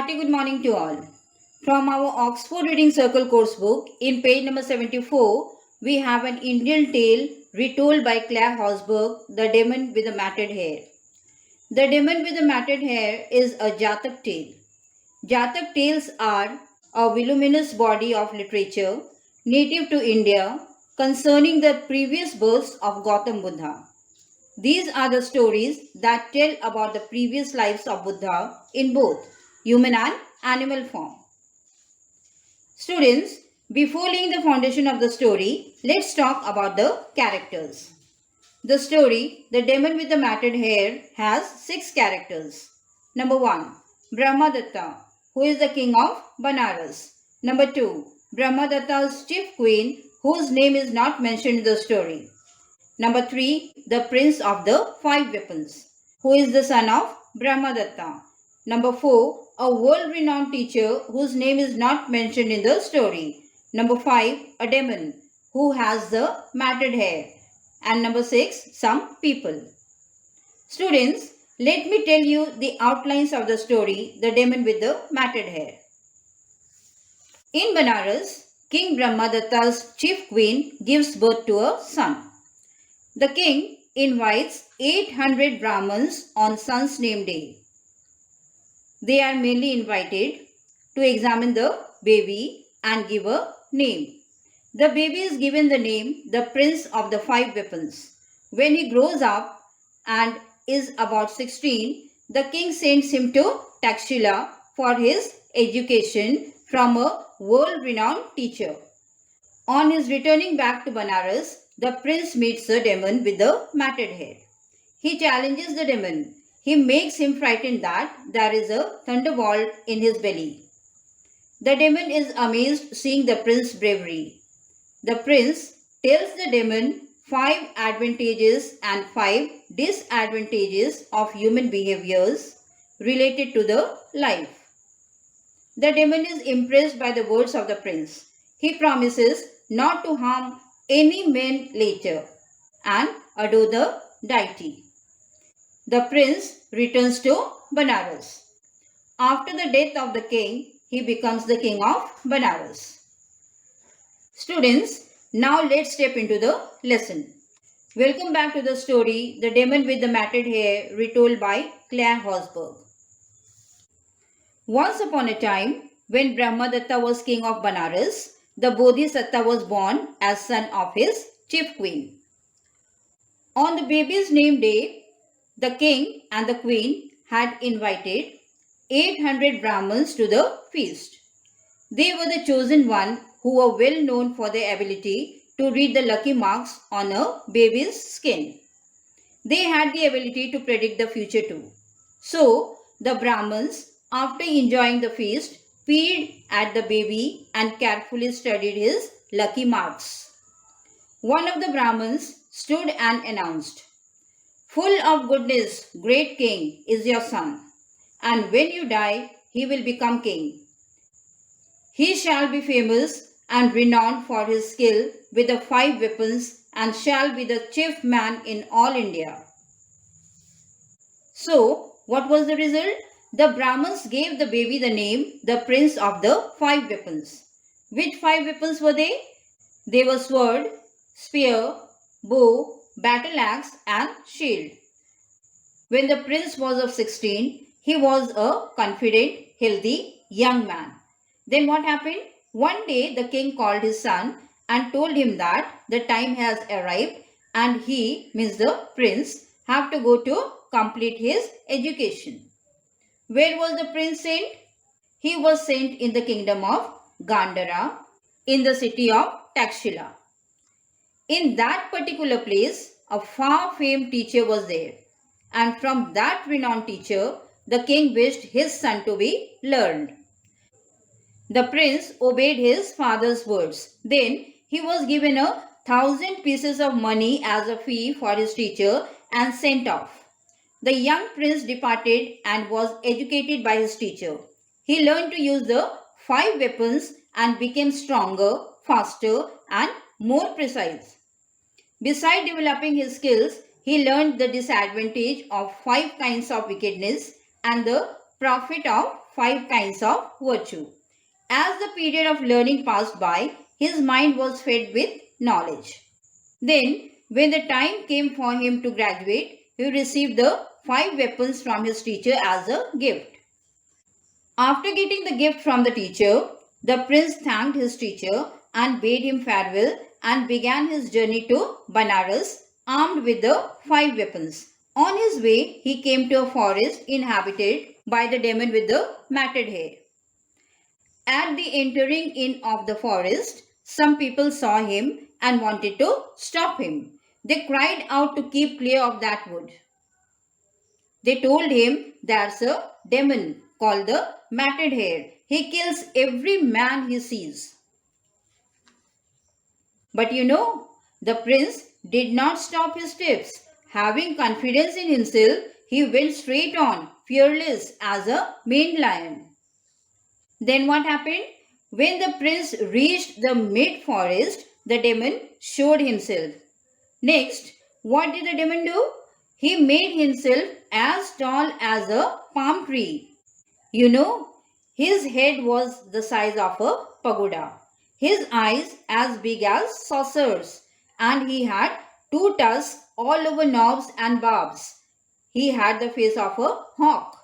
hearty good morning to all. From our Oxford Reading Circle coursebook, in page number 74, we have an Indian tale retold by Claire Horsburgh, The Demon with the Matted Hair. The Demon with the Matted Hair is a Jatak tale. Jatak tales are a voluminous body of literature native to India concerning the previous births of Gautam Buddha. These are the stories that tell about the previous lives of Buddha in both human and animal form. Students, before laying the foundation of the story, let's talk about the characters. The story, The Demon with the Matted Hair, has 6 characters. Number 1, Brahmadatta, who is the king of Banaras. Number 2, Brahmadatta's chief queen, whose name is not mentioned in the story. Number 3, the prince of the 5 weapons, who is the son of Brahmadatta. Number 4, a world-renowned teacher whose name is not mentioned in the story. Number 5, a demon who has the matted hair. And number 6, some people. Students, let me tell you the outlines of the story, The Demon with the Matted Hair. In Banaras, King Brahmadatta's chief queen gives birth to a son. The king invites 800 Brahmins on son's name day. They are mainly invited to examine the baby and give a name. The baby is given the name the Prince of the 5 Weapons. When he grows up and is about 16, the king sends him to Takshila for his education from a world-renowned teacher. On his returning back to Banaras, the prince meets the demon with the matted hair. He challenges the demon. He makes him frightened that there is a thunderbolt in his belly. The demon is amazed seeing the prince's bravery. The prince tells the demon 5 advantages and 5 disadvantages of human behaviors related to the life. The demon is impressed by the words of the prince. He promises not to harm any men later and adore the deity. The prince returns to Banaras. After the death of the king, he becomes the king of Banaras. Students, now let's step into the lesson. Welcome back to the story, The Demon with the Matted Hair, retold by Claire Horsburgh. Once upon a time, when Brahmadatta was king of Banaras, the Bodhisattva was born as son of his chief queen. On the baby's name day, the king and the queen had invited 800 Brahmins to the feast. They were the chosen one who were well known for their ability to read the lucky marks on a baby's skin. They had the ability to predict the future too. So, the Brahmins, after enjoying the feast, peered at the baby and carefully studied his lucky marks. One of the Brahmins stood and announced, "Full of goodness, great king, is your son, and when you die, he will become king. He shall be famous and renowned for his skill with the 5 weapons and shall be the chief man in all India." So, what was the result? The Brahmins gave the baby the name, the Prince of the 5 Weapons. Which 5 weapons were they? They were sword, spear, bow, battle axe and shield. When the prince was of 16, he was a confident, healthy young man. Then what happened? One day the king called his son and told him that the time has arrived and he, means the prince, have to go to complete his education. Where was the prince sent? He was sent in the kingdom of Gandhara, in the city of Takshila. In that particular place, a far-famed teacher was there. And from that renowned teacher, the king wished his son to be learned. The prince obeyed his father's words. Then he was given 1,000 pieces of money as a fee for his teacher and sent off. The young prince departed and was educated by his teacher. He learned to use the 5 weapons and became stronger, faster and more precise. Besides developing his skills, he learned the disadvantage of 5 kinds of wickedness and the profit of 5 kinds of virtue. As the period of learning passed by, his mind was fed with knowledge. Then, when the time came for him to graduate, he received the 5 weapons from his teacher as a gift. After getting the gift from the teacher, the prince thanked his teacher and bade him farewell and began his journey to Banaras armed with the 5 weapons. On his way, he came to a forest inhabited by the demon with the matted hair. At the entering in of the forest, some people saw him and wanted to stop him. They cried out to keep clear of that wood. They told him there's a demon called the matted hair. He kills every man he sees. But the prince did not stop his steps. Having confidence in himself, he went straight on, fearless as a maned lion. Then what happened? When the prince reached the mid-forest, the demon showed himself. Next, what did the demon do? He made himself as tall as a palm tree. His head was the size of a pagoda. His eyes as big as saucers, and he had 2 tusks all over knobs and barbs. He had the face of a hawk,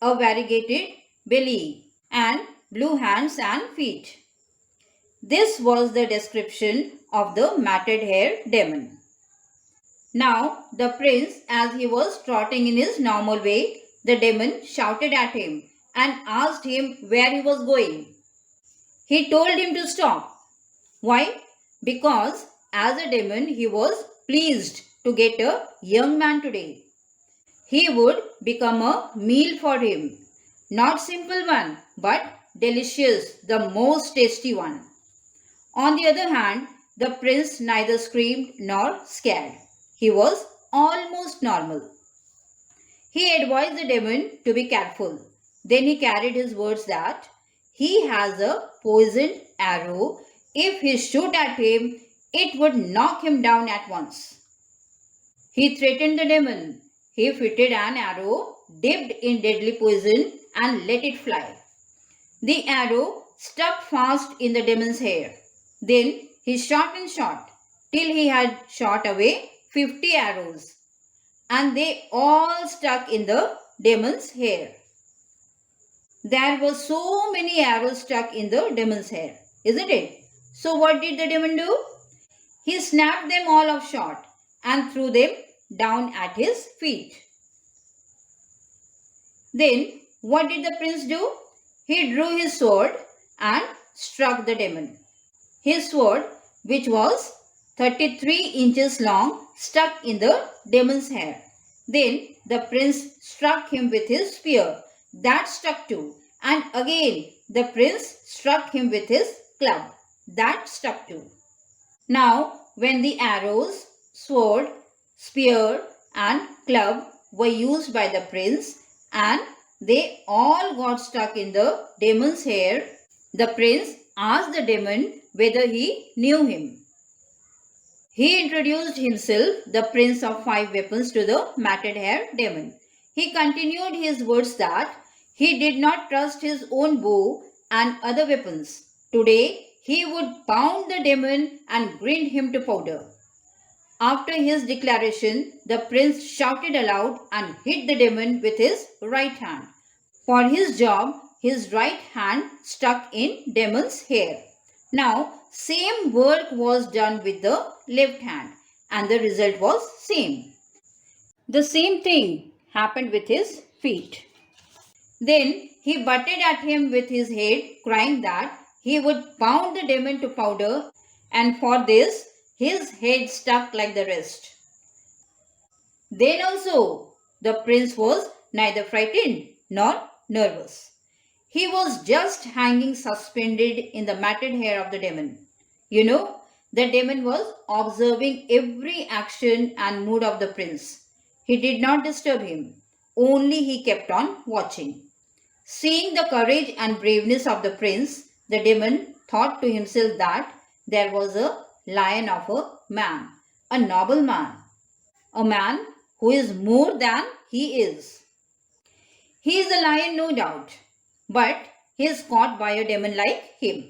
a variegated belly, and blue hands and feet. This was the description of the matted hair demon. Now, the prince, as he was trotting in his normal way, the demon shouted at him and asked him where he was going. He told him to stop. Why? Because as a demon, he was pleased to get a young man today. He would become a meal for him. Not simple one, but delicious, the most tasty one. On the other hand, the prince neither screamed nor scared. He was almost normal. He advised the demon to be careful. Then he carried his words that he has a poisoned arrow. If he shoot at him, it would knock him down at once. He threatened the demon. He fitted an arrow dipped in deadly poison and let it fly. The arrow stuck fast in the demon's hair. Then he shot and shot till he had shot away 50 arrows, and they all stuck in the demon's hair. There were so many arrows stuck in the demon's hair, isn't it? So what did the demon do? He snapped them all off short and threw them down at his feet. Then what did the prince do? He drew his sword and struck the demon. His sword, which was 33 inches long, stuck in the demon's hair. Then the prince struck him with his spear. That stuck too. And again the prince struck him with his club. That stuck too. Now when the arrows, sword, spear and club were used by the prince and they all got stuck in the demon's hair, the prince asked the demon whether he knew him. He introduced himself, the prince of 5 weapons, to the matted hair demon. He continued his words that he did not trust his own bow and other weapons. Today he would pound the demon and grind him to powder. After his declaration, the prince shouted aloud and hit the demon with his right hand. For his job, his right hand stuck in demon's hair. Now, same work was done with the left hand and the result was same. The same thing happened with his feet. Then he butted at him with his head, crying that he would pound the demon to powder, and for this his head stuck like the rest. Then also the prince was neither frightened nor nervous. He was just hanging suspended in the matted hair of the demon. The demon was observing every action and mood of the prince. He did not disturb him. Only he kept on watching. Seeing the courage and braveness of the prince, the demon thought to himself that there was a lion of a man, a noble man, a man who is more than he is. He is a lion, no doubt, but he is caught by a demon like him.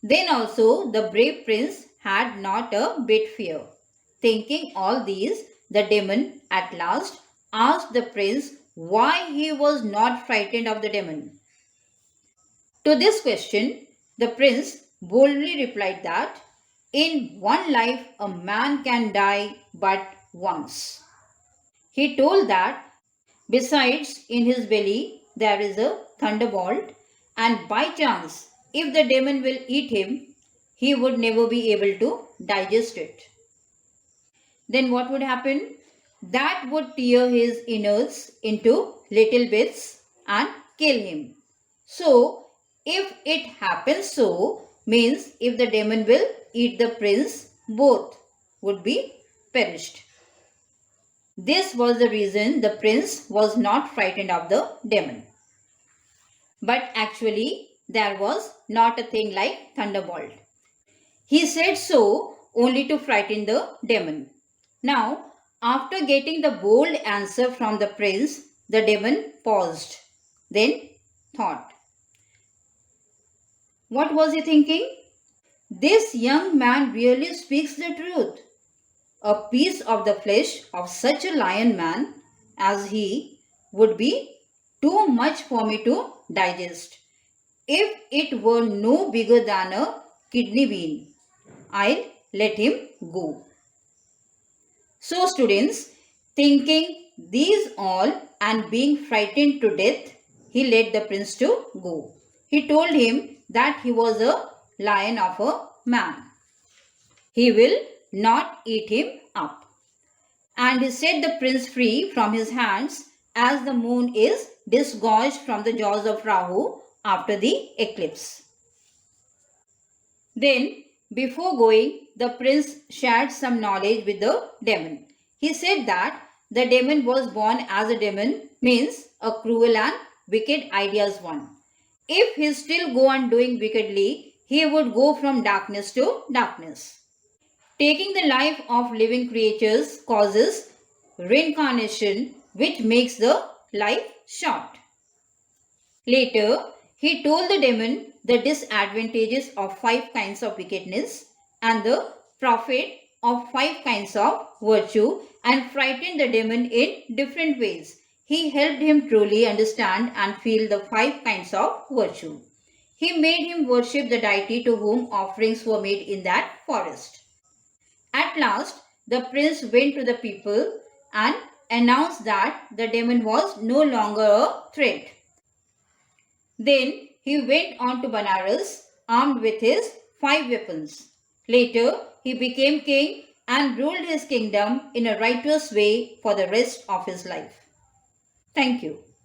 Then also the brave prince had not a bit fear. Thinking all these, the demon at last asked the prince why he was not frightened of the demon. To this question, the prince boldly replied that in one life a man can die but once. He told that besides in his belly there is a thunderbolt, and by chance if the demon will eat him, he would never be able to digest it. Then what would happen? That would tear his innards into little bits and kill him. So, if it happens so, means if the demon will eat the prince, both would be perished. This was the reason the prince was not frightened of the demon. But actually, there was not a thing like thunderbolt. He said so only to frighten the demon. Now, after getting the bold answer from the prince, the demon paused, then thought. What was he thinking? This young man really speaks the truth. A piece of the flesh of such a lion man as he would be too much for me to digest. If it were no bigger than a kidney bean, I'll let him go. So students, thinking these all and being frightened to death, he let the prince to go. He told him that he was a lion of a man. He will not eat him up. And he set the prince free from his hands as the moon is disgorged from the jaws of Rahu after the eclipse. Then, before going, the prince shared some knowledge with the demon. He said that the demon was born as a demon, means a cruel and wicked ideas one. If he still go on doing wickedly, he would go from darkness to darkness. Taking the life of living creatures causes reincarnation, which makes the life short. Later, he told the demon the disadvantages of 5 kinds of wickedness and the profit of 5 kinds of virtue, and frightened the demon in different ways. He helped him truly understand and feel the 5 kinds of virtue. He made him worship the deity to whom offerings were made in that forest. At last, the prince went to the people and announced that the demon was no longer a threat. Then he went on to Banaras armed with his 5 weapons. Later, he became king and ruled his kingdom in a righteous way for the rest of his life. Thank you.